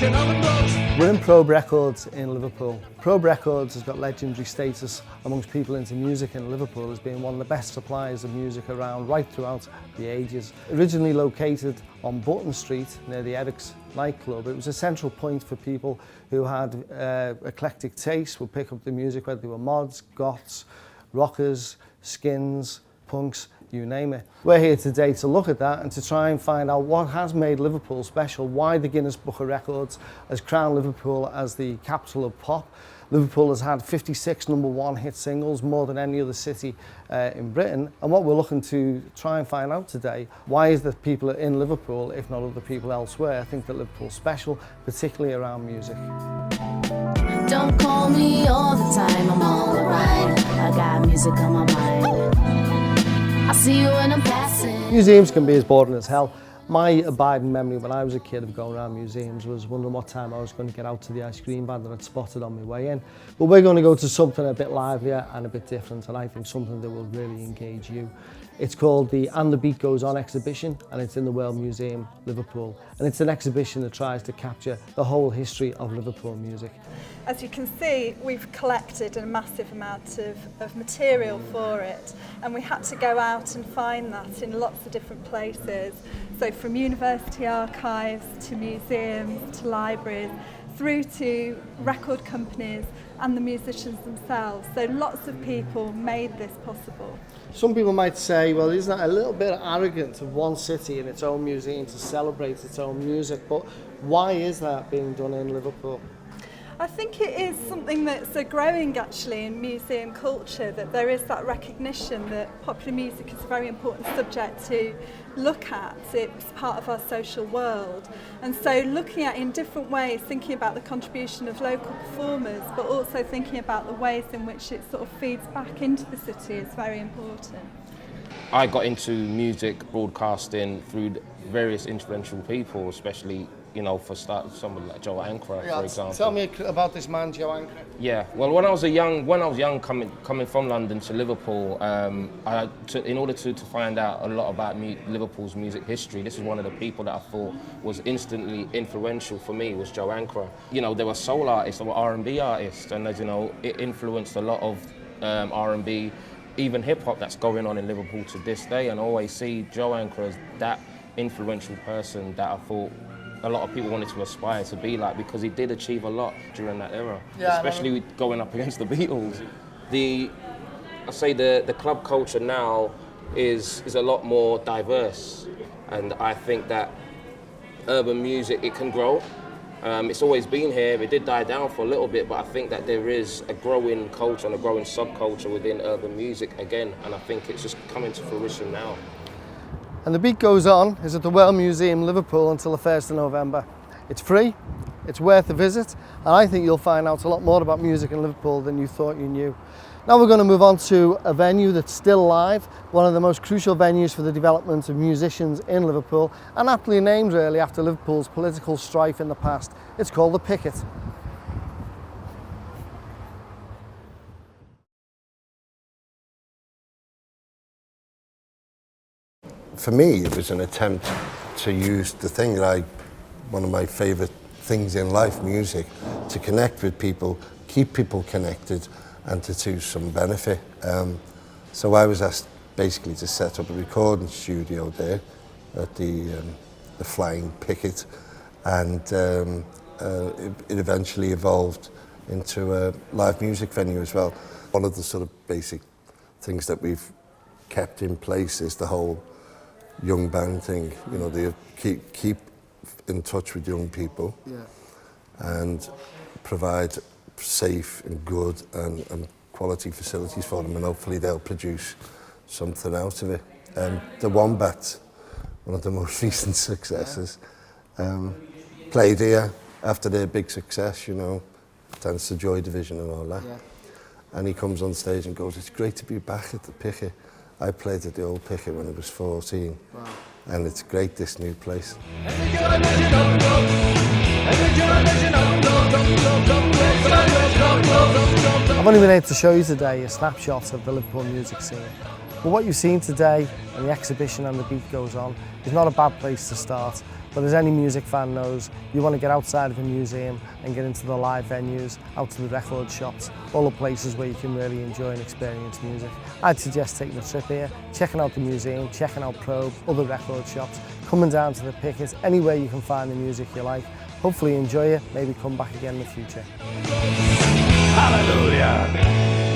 We're in Probe Records in Liverpool. Probe Records has got legendary status amongst people into music in Liverpool as being one of the best suppliers of music around right throughout the ages. Originally located on Button Street near the Eric's nightclub, it was a central point for people who had eclectic taste, would pick up the music, whether they were mods, goths, rockers, skins, punks, you name it. We're here today to look at that and to try and find out what has made Liverpool special, why the Guinness Book of Records has crowned Liverpool as the capital of pop. Liverpool has had 56 #1 hit singles, more than any other city in Britain. And what we're looking to try and find out today, why is that people in Liverpool, if not other people elsewhere, think that Liverpool's special, particularly around music. Don't call me all the time, I'm all alright. I got music on my mind. I see you when I'm passing. Museums can be as boring as hell. My abiding memory when I was a kid of going around museums was wondering what time I was going to get out to the ice cream van that I'd spotted on my way in. But we're going to go to something a bit livelier and a bit different, and I think something that will really engage you. It's called the And the Beat Goes On exhibition, and it's in the World Museum, Liverpool. And it's an exhibition that tries to capture the whole history of Liverpool music. As you can see, we've collected a massive amount of material for it, and we had to go out and find that in lots of different places. So from university archives to museums to libraries, through to record companies and the musicians themselves. So lots of people made this possible. Some people might say, well, isn't that a little bit arrogant of one city in its own museum to celebrate its own music? But why is that being done in Liverpool? I think it is something that's growing actually in museum culture, that there is that recognition that popular music is a very important subject to look at. It's part of our social world. And so looking at in different ways, thinking about the contribution of local performers, but also thinking about the ways in which it sort of feeds back into the city is very important. I got into music broadcasting through various influential people, especially, you know, for start someone like Joe Ankara, for example. Tell me about this man, Joe Ankara. Yeah, well, when I was young, coming from London to Liverpool, in order to find out a lot about Liverpool's music history, this is one of the people that I thought was instantly influential for me, was Joe Ankara. You know, there were soul artists, there were R&B artists, and as you know, it influenced a lot of R&B, even hip hop that's going on in Liverpool to this day. And I always see Joe Ankara as that influential person that I thought a lot of people wanted to aspire to be like, because he did achieve a lot during that era, especially with going up against the Beatles. I say the club culture now is a lot more diverse, and I think that urban music, it can grow. It's always been here. It did die down for a little bit, but I think that there is a growing culture and a growing subculture within urban music again, and I think it's just coming to fruition now. And The Beat Goes On is at the World Museum, Liverpool, until the 1st of November. It's free, it's worth a visit, and I think you'll find out a lot more about music in Liverpool than you thought you knew. Now we're going to move on to a venue that's still live, one of the most crucial venues for the development of musicians in Liverpool, and aptly named really after Liverpool's political strife in the past. It's called the Picket. For me, it was an attempt to use the thing that one of my favourite things in life, music, to connect with people, keep people connected, and to some benefit. So I was asked basically to set up a recording studio there at the Flying Picket, and it eventually evolved into a live music venue as well. One of the sort of basic things that we've kept in place is the whole young band thing. You know, they keep in touch with young people, and provide safe and good and quality facilities for them, and hopefully they'll produce something out of it. The Wombats, one of the most recent successes, played here after their big success, you know, thanks to Joy Division and all that. And he comes on stage and goes, "It's great to be back at the Picket. I played at the old Picket when I was 14. Wow. And it's great, this new place." I've only been able to show you today a snapshot of the Liverpool music scene. But what you've seen today and the exhibition And the Beat Goes On is not a bad place to start. But as any music fan knows, you want to get outside of the museum and get into the live venues, out to the record shops, all the places where you can really enjoy and experience music. I'd suggest taking a trip here, checking out the museum, checking out Probe, other record shops, coming down to the Picket, anywhere you can find the music you like. Hopefully you enjoy it, maybe come back again in the future. Hallelujah!